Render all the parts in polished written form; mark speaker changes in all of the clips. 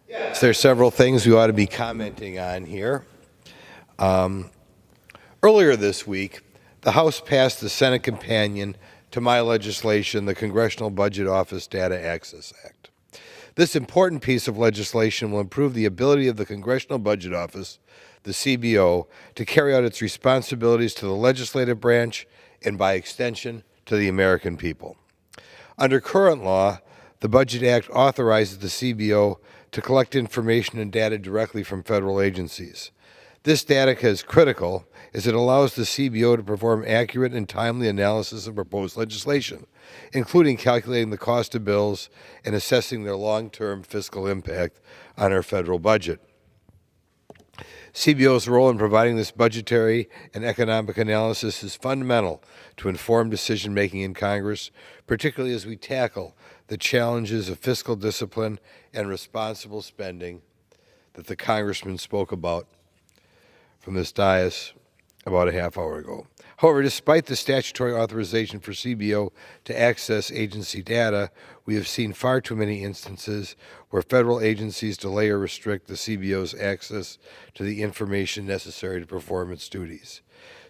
Speaker 1: There's several things we ought to be commenting on here. Earlier this week, the House passed the Senate companion to my legislation, the Congressional Budget Office Data Access Act. This important piece of legislation will improve the ability of the Congressional Budget Office, the CBO, to carry out its responsibilities to the legislative branch and, by extension, to the American people. Under current law, the Budget Act authorizes the CBO to collect information and data directly from federal agencies. This data is critical as it allows the CBO to perform accurate and timely analysis of proposed legislation, including calculating the cost of bills and assessing their long-term fiscal impact on our federal budget. CBO's role in providing this budgetary and economic analysis is fundamental to informed decision-making in Congress, particularly as we tackle the challenges of fiscal discipline and responsible spending that the congressman spoke about from this dais about a half hour ago. However, despite the statutory authorization for CBO to access agency data, we have seen far too many instances where federal agencies delay or restrict the CBO's access to the information necessary to perform its duties.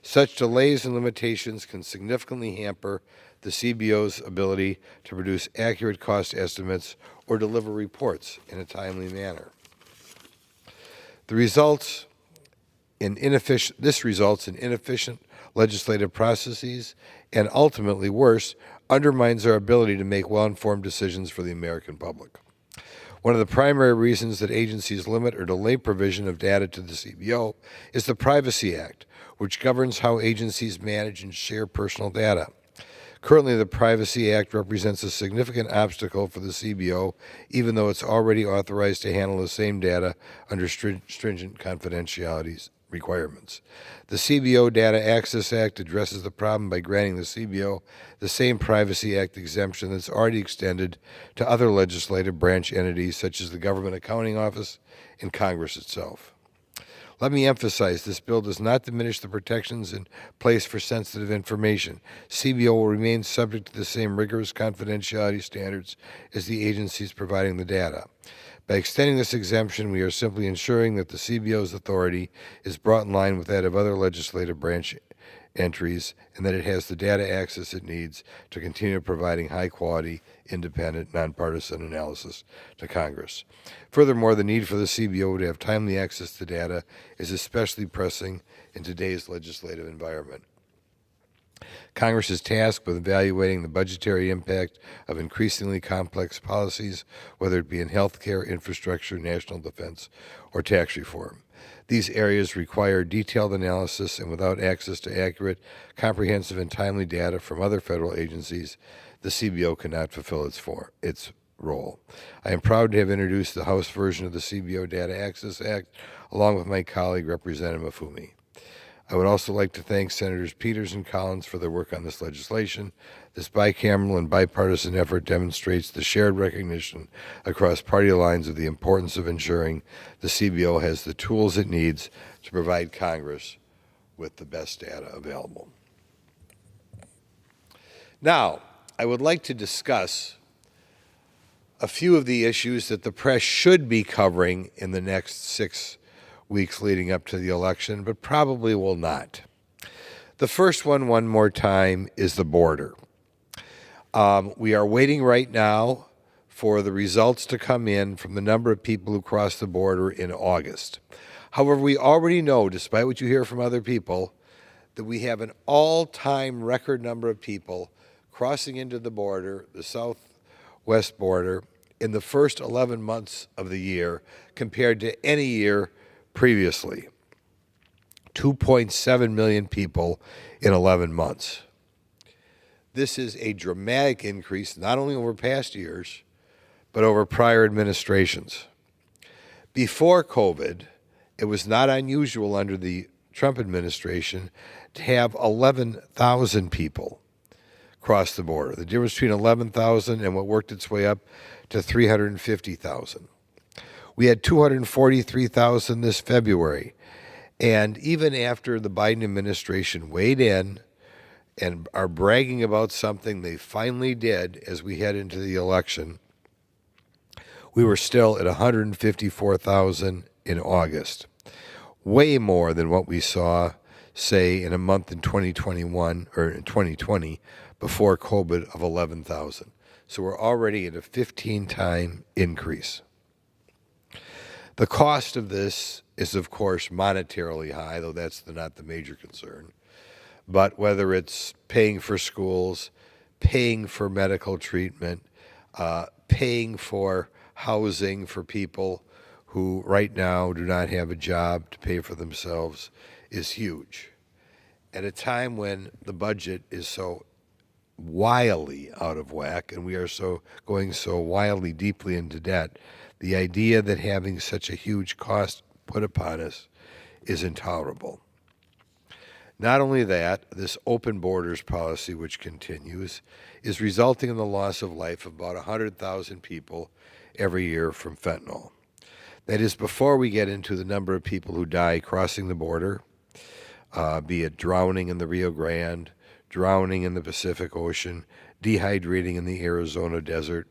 Speaker 1: Such delays and limitations can significantly hamper the CBO's ability to produce accurate cost estimates or deliver reports in a timely manner. This results in inefficient legislative processes and, ultimately worse, undermines our ability to make well-informed decisions for the American public. One of the primary reasons that agencies limit or delay provision of data to the CBO is the Privacy Act, which governs how agencies manage and share personal data. Currently, the Privacy Act represents a significant obstacle for the CBO, even though it's already authorized to handle the same data under stringent confidentiality requirements. The CBO Data Access Act addresses the problem by granting the CBO the same Privacy Act exemption that's already extended to other legislative branch entities such as the Government Accounting Office and Congress itself. Let me emphasize, this bill does not diminish the protections in place for sensitive information. CBO will remain subject to the same rigorous confidentiality standards as the agencies providing the data. By extending this exemption, we are simply ensuring that the CBO's authority is brought in line with that of other legislative branch entries and that it has the data access it needs to continue providing high-quality, independent, nonpartisan analysis to Congress. Furthermore, the need for the CBO to have timely access to data is especially pressing in today's legislative environment. Congress is tasked with evaluating the budgetary impact of increasingly complex policies, whether it be in health care, infrastructure, national defense, or tax reform. These areas require detailed analysis, and without access to accurate, comprehensive, and timely data from other federal agencies, the CBO cannot fulfill its role. I am proud to have introduced the House version of the CBO Data Access Act, along with my colleague, Representative Mafumi. I would also like to thank Senators Peters and Collins for their work on this legislation. This bicameral and bipartisan effort demonstrates the shared recognition across party lines of the importance of ensuring the CBO has the tools it needs to provide Congress with the best data available. Now, I would like to discuss a few of the issues that the press should be covering in the next 6 weeks leading up to the election, but probably will not. The first one more time, is the border. We are waiting right now for the results to come in from the number of people who crossed the border in August. However, we already know, despite what you hear from other people, that we have an all-time record number of people crossing into the border, the southwest border, in the first 11 months of the year compared to any year previously. 2.7 million people in 11 months. This is a dramatic increase, not only over past years, but over prior administrations. Before COVID, it was not unusual under the Trump administration to have 11,000 people cross the border. The difference between 11,000 and what worked its way up to 350,000. We had 243,000 this February. And even after the Biden administration weighed in and are bragging about something they finally did as we head into the election, We were still at 154,000 in August, way more than what we saw, say, in a month in 2021 or in 2020 before COVID of 11,000. So we're already at a 15-time increase. The cost of this is, of course, monetarily high, though that's not the major concern. But whether it's paying for schools, paying for medical treatment, paying for housing for people who right now do not have a job to pay for themselves is huge. At a time when the budget is so wildly out of whack and we are going so wildly deeply into debt, the idea that having such a huge cost put upon us is intolerable. Not only that, this open borders policy, which continues, is resulting in the loss of life of about 100,000 people every year from fentanyl. That is before we get into the number of people who die crossing the border, be it drowning in the Rio Grande, drowning in the Pacific Ocean, dehydrating in the Arizona desert,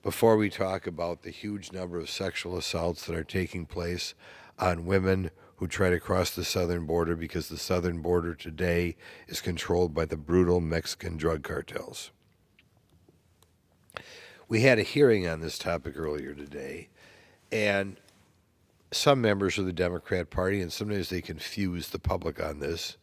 Speaker 1: before we talk about the huge number of sexual assaults that are taking place on women who try to cross the southern border, because the southern border today is controlled by the brutal Mexican drug cartels. We had a hearing on this topic earlier today, and some members of the Democrat Party, and sometimes they confuse the public on this,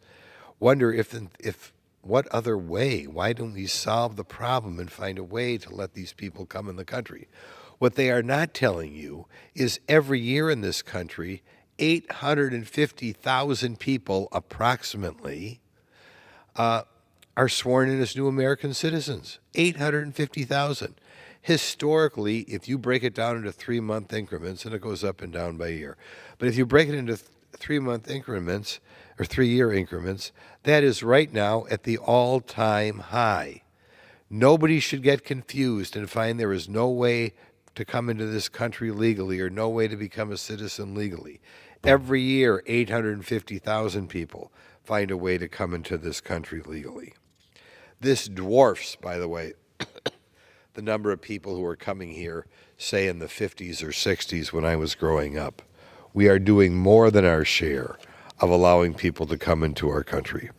Speaker 1: wonder if what other way? Why don't we solve the problem and find a way to let these people come in the country? What they are not telling you is every year in this country, 850,000 people approximately are sworn in as new American citizens. 850,000. Historically, if you break it down into 3-month increments, and it goes up and down by year, but if you break it into 3-month increments or 3-year increments, that is right now at the all-time high. Nobody should get confused and find there is no way to come into this country legally or no way to become a citizen legally. Every year, 850,000 people find a way to come into this country legally. This dwarfs, by the way, the number of people who are coming here, say in the 50s or 60s when I was growing up. We are doing more than our share of allowing people to come into our country.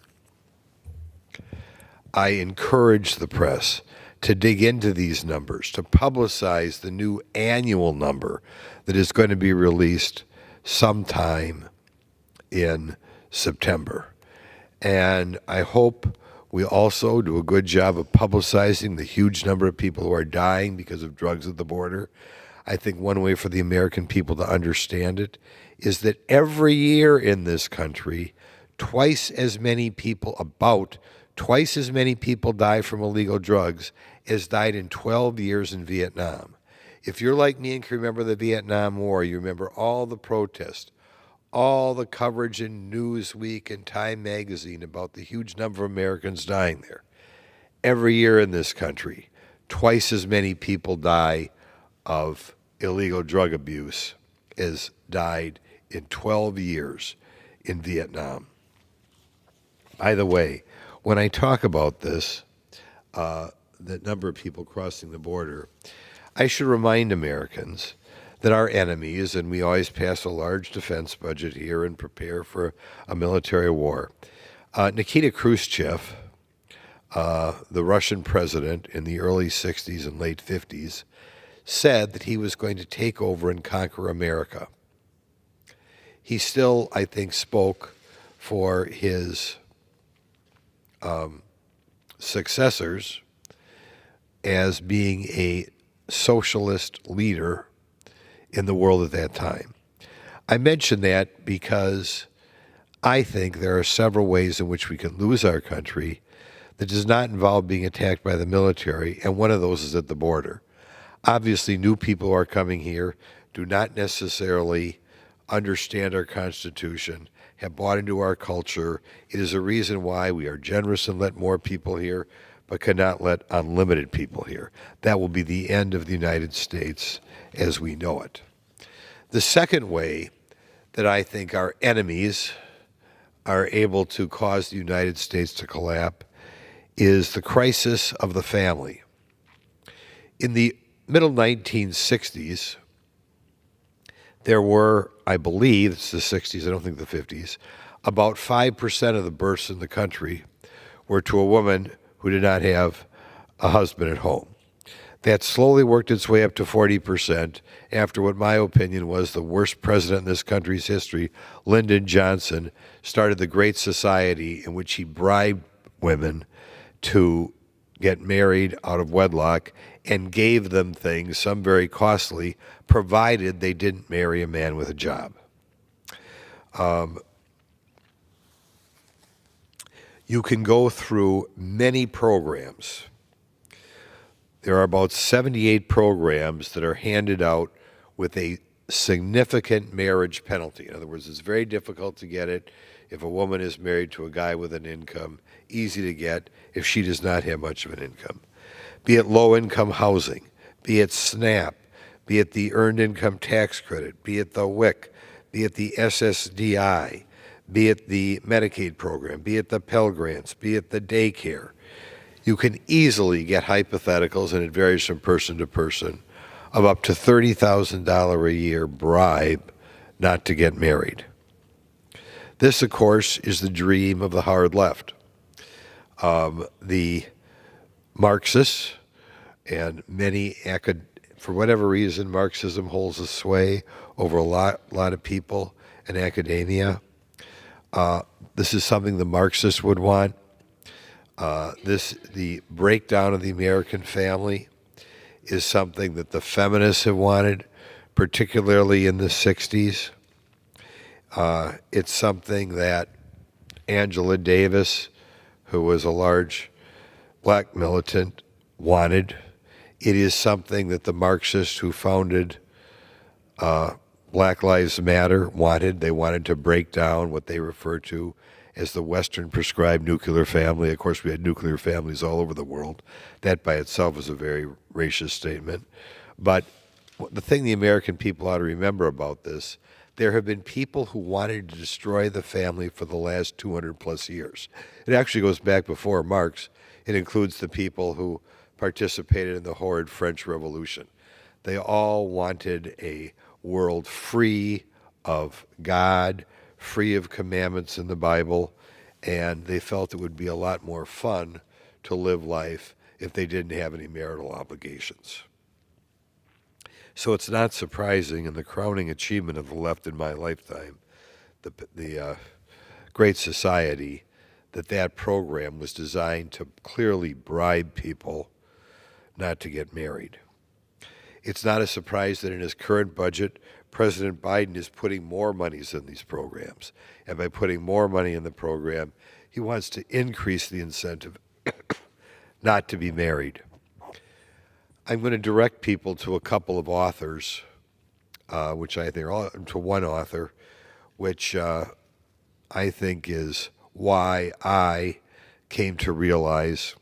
Speaker 1: I encourage the press to dig into these numbers, to publicize the new annual number that is going to be released sometime in September. And I hope we also do a good job of publicizing the huge number of people who are dying because of drugs at the border. I think one way for the American people to understand it is that every year in this country, twice as many people die from illegal drugs as died in 12 years in Vietnam. If you're like me and can remember the Vietnam War, you remember all the protests, all the coverage in Newsweek and Time magazine about the huge number of Americans dying there. Every year in this country, twice as many people die of illegal drug abuse as died in 12 years in Vietnam. By the way, when I talk about this, the number of people crossing the border, I should remind Americans that our enemies, and we always pass a large defense budget here and prepare for a military war. Nikita Khrushchev, the Russian president in the early 60s and late 50s, said that he was going to take over and conquer America. He still, I think, spoke for his successors as being a socialist leader in the world at that time. I mention that because I think there are several ways in which we can lose our country that does not involve being attacked by the military, and one of those is at the border. Obviously, new people who are coming here do not necessarily understand our Constitution, have bought into our culture. It is a reason why we are generous and let more people here, but cannot let unlimited people here. That will be the end of the United States as we know it. The second way that I think our enemies are able to cause the United States to collapse is the crisis of the family. In the middle 1960s, there were, I believe, it's the 60s, I don't think the 50s, about 5% of the births in the country were to a woman who did not have a husband at home. That slowly worked its way up to 40% after what my opinion was the worst president in this country's history, Lyndon Johnson, started the Great Society in which he bribed women to get married out of wedlock and gave them things, some very costly, provided they didn't marry a man with a job. You can go through many programs. There are about 78 programs that are handed out with a significant marriage penalty. In other words, it's very difficult to get it if a woman is married to a guy with an income, easy to get if she does not have much of an income. Be it low-income housing, be it SNAP, be it the Earned Income Tax Credit, be it the WIC, be it the SSDI, be it the Medicaid program, be it the Pell Grants, be it the daycare. You can easily get hypotheticals, and it varies from person to person, of up to $30,000 a year bribe not to get married. This, of course, is the dream of the hard left. The Marxists and many for whatever reason, Marxism holds a sway over a lot of people in academia. This is something the Marxists would want. The breakdown of the American family is something that the feminists have wanted, particularly in the 60s. It's something that Angela Davis, who was a large black militant, wanted. It is something that the Marxists who founded Black Lives Matter wanted. They wanted to break down what they refer to as the Western prescribed nuclear family. Of course, we had nuclear families all over the world. That by itself is a very racist statement. But the thing the American people ought to remember about this, there have been people who wanted to destroy the family for the last 200 plus years. It actually goes back before Marx. It includes the people who participated in the horrid French Revolution. They all wanted a world free of God, free of commandments in the Bible, and they felt it would be a lot more fun to live life if they didn't have any marital obligations. So it's not surprising, in the crowning achievement of the left in my lifetime, the Great Society, that program was designed to clearly bribe people not to get married. It's not a surprise that in his current budget, President Biden is putting more monies in these programs. And by putting more money in the program, he wants to increase the incentive not to be married. I'm going to direct people to a couple of authors, which I think are to one author, which I think is why I came to realize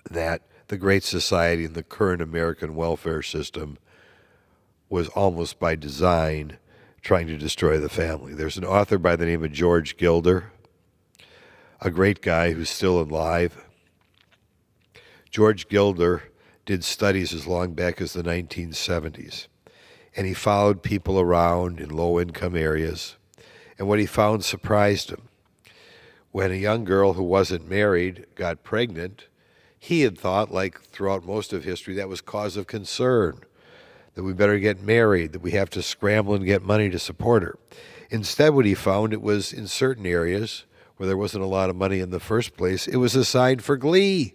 Speaker 1: that the Great Society and the current American welfare system was almost by design trying to destroy the family. There's an author by the name of George Gilder, a great guy who's still alive. George Gilder did studies as long back as the 1970s, and he followed people around in low-income areas, and what he found surprised him. When a young girl who wasn't married got pregnant, he had thought, like throughout most of history, that was cause of concern, that we better get married, that we have to scramble and get money to support her. Instead, what he found, it was in certain areas where there wasn't a lot of money in the first place, it was a sign for glee,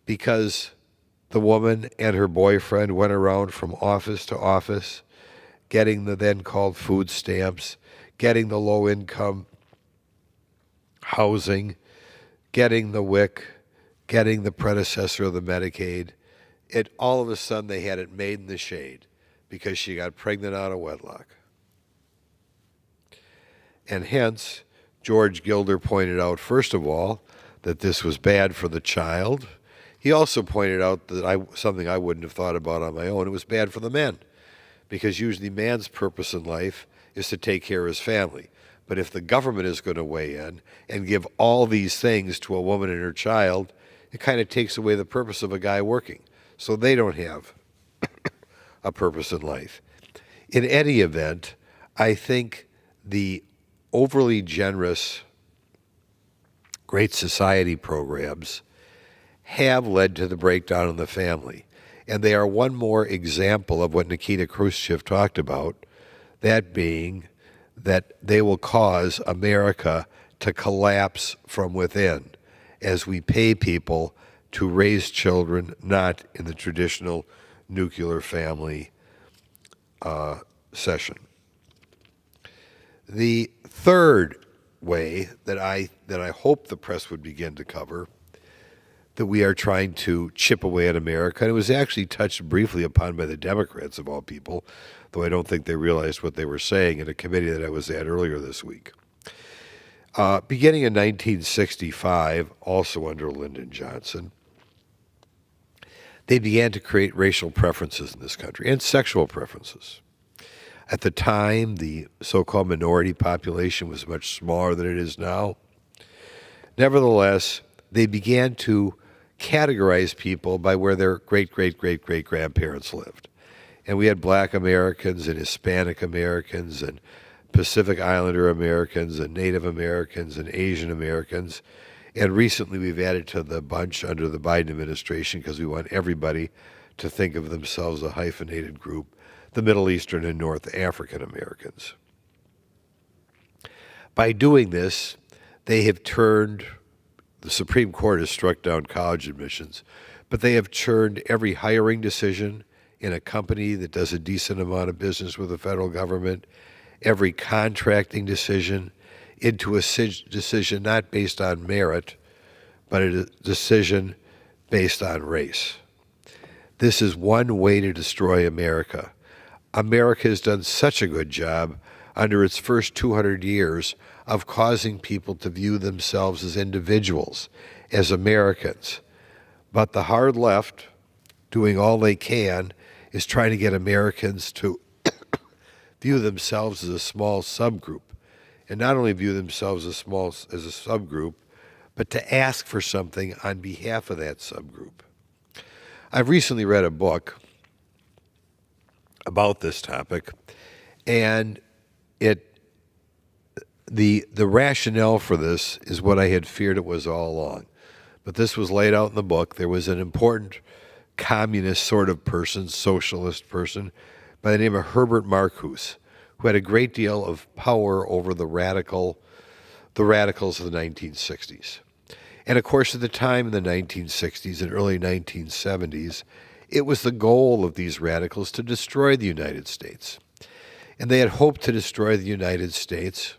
Speaker 1: because the woman and her boyfriend went around from office to office, getting the then called food stamps, getting the low-income housing, getting the WIC, getting the predecessor of the Medicaid. All of a sudden they had it made in the shade because she got pregnant out of wedlock. And hence, George Gilder pointed out, first of all, that this was bad for the child. He also pointed out that something I wouldn't have thought about on my own, it was bad for the men, because usually man's purpose in life is to take care of his family. But if the government is going to weigh in and give all these things to a woman and her child, it kind of takes away the purpose of a guy working. so they don't have a purpose in life. In any event, I think the overly generous Great Society programs have led to the breakdown in the family. And they are one more example of what Nikita Khrushchev talked about, that being that they will cause America to collapse from within as we pay people to raise children not in the traditional nuclear family session. The third way that I hope the press would begin to cover that we are trying to chip away at America, and it was actually touched briefly upon by the Democrats of all people, though I don't think they realized what they were saying in a committee that I was at earlier this week. Beginning in 1965, also under Lyndon Johnson, they began to create racial preferences in this country and sexual preferences. At the time, the so-called minority population was much smaller than it is now. Nevertheless, they began to categorize people by where their great-great-great-great-grandparents lived. And we had black Americans and Hispanic Americans and Pacific Islander Americans and Native Americans and Asian Americans. And recently we've added to the bunch under the Biden administration, because we want everybody to think of themselves a hyphenated group, the Middle Eastern and North African Americans. By doing this, they have turned, the Supreme Court has struck down college admissions, but they have turned every hiring decision in a company that does a decent amount of business with the federal government, every contracting decision, into a decision not based on merit, but a decision based on race. This is one way to destroy America. America has done such a good job under its first 200 years of causing people to view themselves as individuals, as Americans. But the hard left, doing all they can, is trying to get Americans to view themselves as a small subgroup. And not only view themselves as a subgroup, but to ask for something on behalf of that subgroup. I've recently read a book about this topic, and the rationale for this is what I had feared it was all along. But this was laid out in the book. There was an important communist sort of person, socialist person, by the name of Herbert Marcuse, who had a great deal of power over the radicals of the 1960s. And of course, at the time in the 1960s and early 1970s, it was the goal of these radicals to destroy the United States. And they had hoped to destroy the United States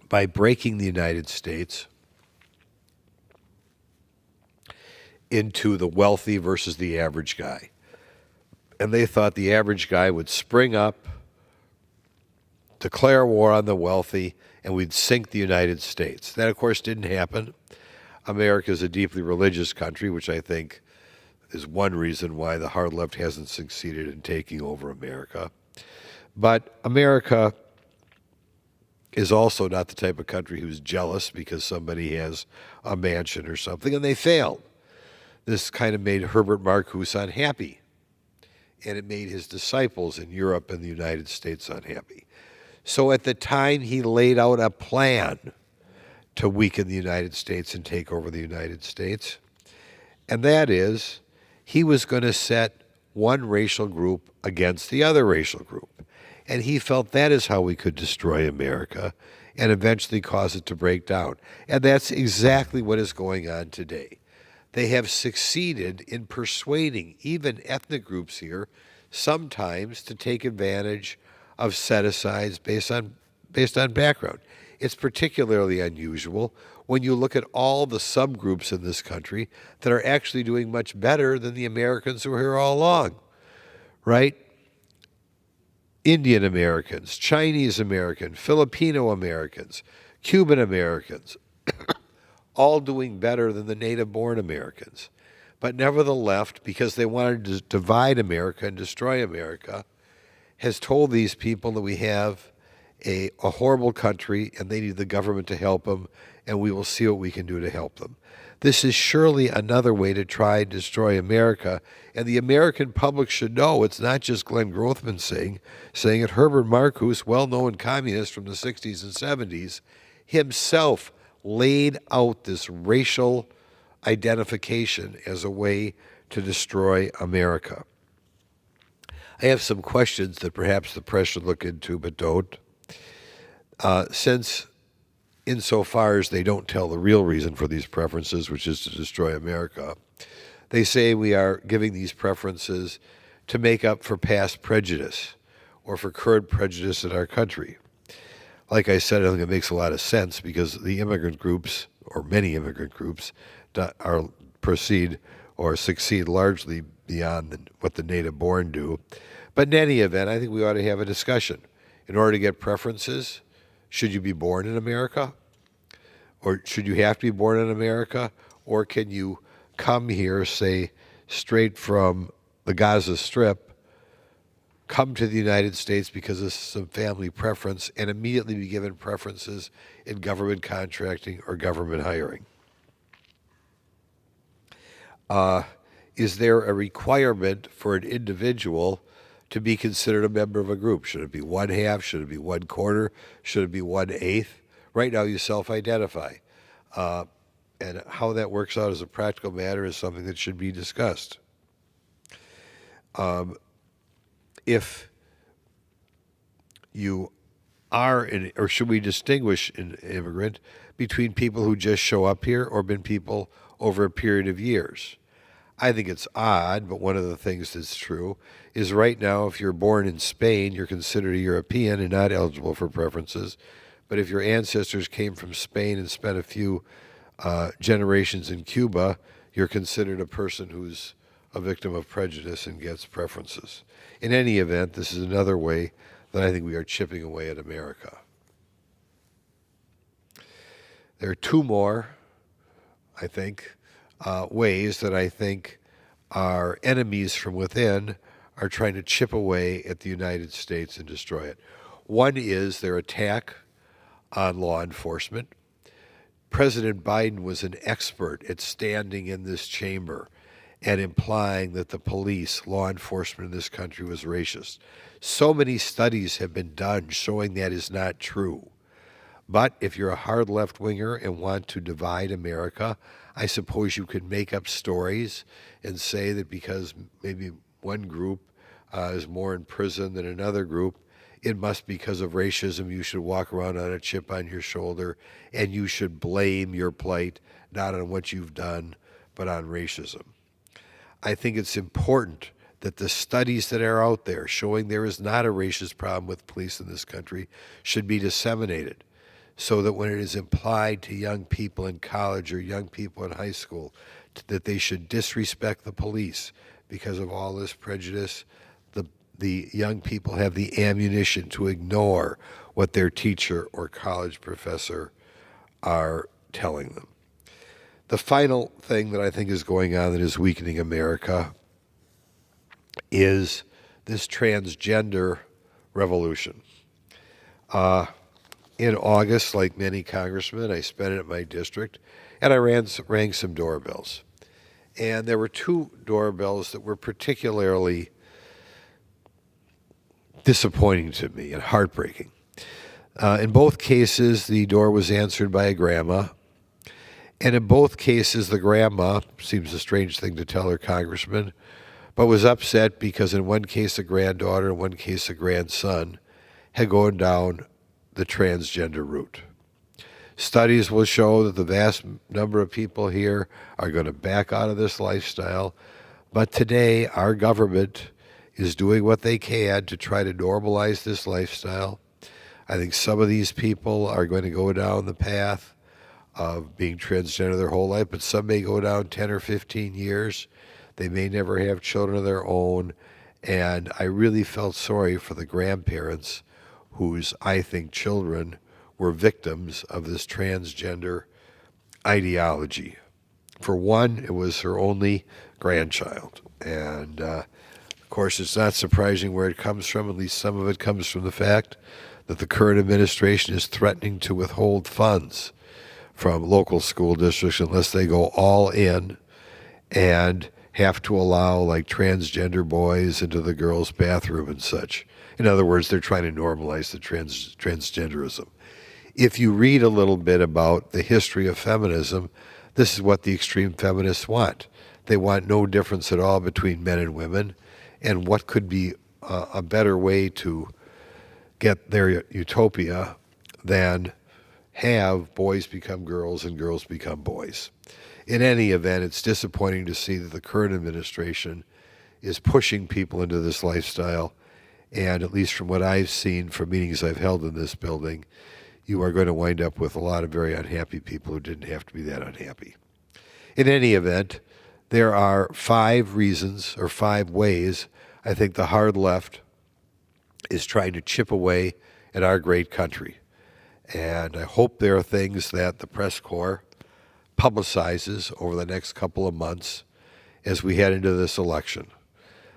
Speaker 1: by breaking the United States into the wealthy versus the average guy. And they thought the average guy would spring up, declare war on the wealthy, and we'd sink the United States. That, of course, didn't happen. America is a deeply religious country, which I think is one reason why the hard left hasn't succeeded in taking over America. But America is also not the type of country who's jealous because somebody has a mansion or something, and they failed. This kind of made Herbert Marcuse unhappy, and it made his disciples in Europe and the United States unhappy. So at the time, he laid out a plan to weaken the United States and take over the United States, and that is, he was going to set one racial group against the other racial group. And he felt that is how we could destroy America and eventually cause it to break down. And that's exactly what is going on today. They have succeeded in persuading even ethnic groups here sometimes to take advantage of set-asides based on background. It's particularly unusual when you look at all the subgroups in this country that are actually doing much better than the Americans who were here all along, right? Indian Americans, Chinese Americans, Filipino Americans, Cuban Americans, all doing better than the native-born Americans. But never the left, because they wanted to divide America and destroy America, has told these people that we have a horrible country, and they need the government to help them, and we will see what we can do to help them. This is surely another way to try and destroy America, and the American public should know it's not just Glenn Grothman saying it. Herbert Marcuse, well-known communist from the 60s and 70s, himself laid out this racial identification as a way to destroy America. I have some questions that perhaps the press should look into, but don't. Since insofar as they don't tell the real reason for these preferences, which is to destroy America, they say we are giving these preferences to make up for past prejudice or for current prejudice in our country. Like I said, I think it makes a lot of sense because the immigrant groups, or many immigrant groups, proceed or succeed largely beyond what the native-born do. But in any event, I think we ought to have a discussion. In order to get preferences, should you be born in America? Or should you have to be born in America? Or can you come here, say, straight from the Gaza Strip, come to the United States because of some family preference, and immediately be given preferences in government contracting or government hiring? Is there a requirement for an individual to be considered a member of a group? Should it be 1/2? Should it be 1/4? Should it be 1/8? Right now you self-identify. And how that works out as a practical matter is something that should be discussed. If you are, or should we distinguish an immigrant between people who just show up here or been people over a period of years? I think it's odd, but one of the things that's true is right now, if you're born in Spain, you're considered a European and not eligible for preferences. But if your ancestors came from Spain and spent a few generations in Cuba, you're considered a person who's a victim of prejudice and gets preferences. In any event, this is another way that I think we are chipping away at America. There are two more, I think, ways that I think our enemies from within are trying to chip away at the United States and destroy it. One is their attack on law enforcement. President Biden was an expert at standing in this chamber and implying that the police, law enforcement in this country was racist. So many studies have been done showing that is not true. But if you're a hard left-winger and want to divide America, I suppose you could make up stories and say that because maybe one group is more in prison than another group, it must be because of racism. You should walk around on a chip on your shoulder, and you should blame your plight not on what you've done, but on racism. I think it's important that the studies that are out there showing there is not a racist problem with police in this country should be disseminated, so that when it is implied to young people in college or young people in high school that they should disrespect the police because of all this prejudice, the young people have the ammunition to ignore what their teacher or college professor are telling them. The final thing that I think is going on that is weakening America is this transgender revolution. In August, like many congressmen, I spent it at my district, and I rang some doorbells. And there were two doorbells that were particularly disappointing to me and heartbreaking. In both cases, the door was answered by a grandma. And in both cases, the grandma, seems a strange thing to tell her congressman, but was upset because in one case a granddaughter, in one case a grandson, had gone down the transgender route. Studies will show that the vast number of people here are going to back out of this lifestyle, but today our government is doing what they can to try to normalize this lifestyle. I think some of these people are going to go down the path of being transgender their whole life, but some may go down 10 or 15 years. They may never have children of their own, and I really felt sorry for the grandparents whose, I think, children were victims of this transgender ideology. For one, it was her only grandchild, and of course, it's not surprising where it comes from. At least some of it comes from the fact that the current administration is threatening to withhold funds from local school districts unless they go all in and have to allow like transgender boys into the girls' bathroom and such. In other words, they're trying to normalize the transgenderism. If you read a little bit about the history of feminism, this is what the extreme feminists want. They want no difference at all between men and women, and what could be a better way to get their utopia than have boys become girls and girls become boys. In any event, it's disappointing to see that the current administration is pushing people into this lifestyle, and at least from what I've seen from meetings I've held in this building, you are going to wind up with a lot of very unhappy people who didn't have to be that unhappy. In any event, there are 5 reasons or 5 ways I think the hard left is trying to chip away at our great country. And I hope there are things that the press corps publicizes over the next couple of months as we head into this election.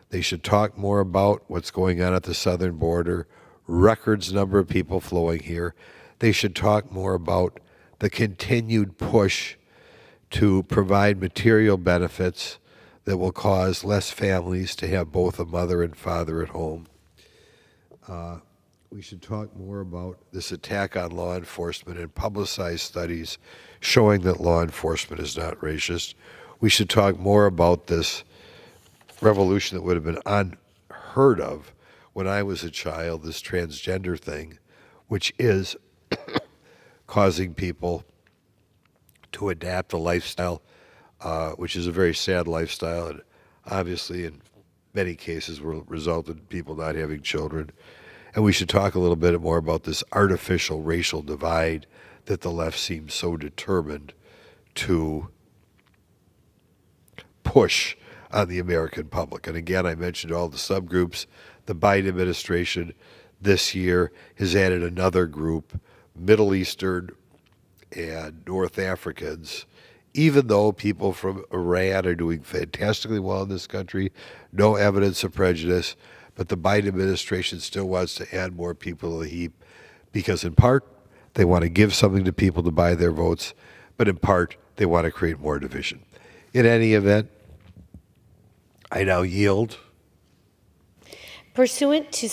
Speaker 1: They should talk more about what's going on at the southern border, records number of people flowing here. They should talk more about the continued push to provide material benefits that will cause less families to have both a mother and father at home. We should talk more about this attack on law enforcement and publicize studies showing that law enforcement is not racist. We should talk more about this revolution that would have been unheard of when I was a child, this transgender thing, which is causing people to adapt a lifestyle, which is a very sad lifestyle, and obviously in many cases will result in people not having children. And we should talk a little bit more about this artificial racial divide that the left seems so determined to push on the American public. And again, I mentioned all the subgroups. The Biden administration this year has added another group, Middle Eastern and North Africans, even though people from Iran are doing fantastically well in this country, no evidence of prejudice, but the Biden administration still wants to add more people to the heap because in part, they want to give something to people to buy their votes, but in part, they want to create more division. In any event, I now yield.
Speaker 2: Pursuant to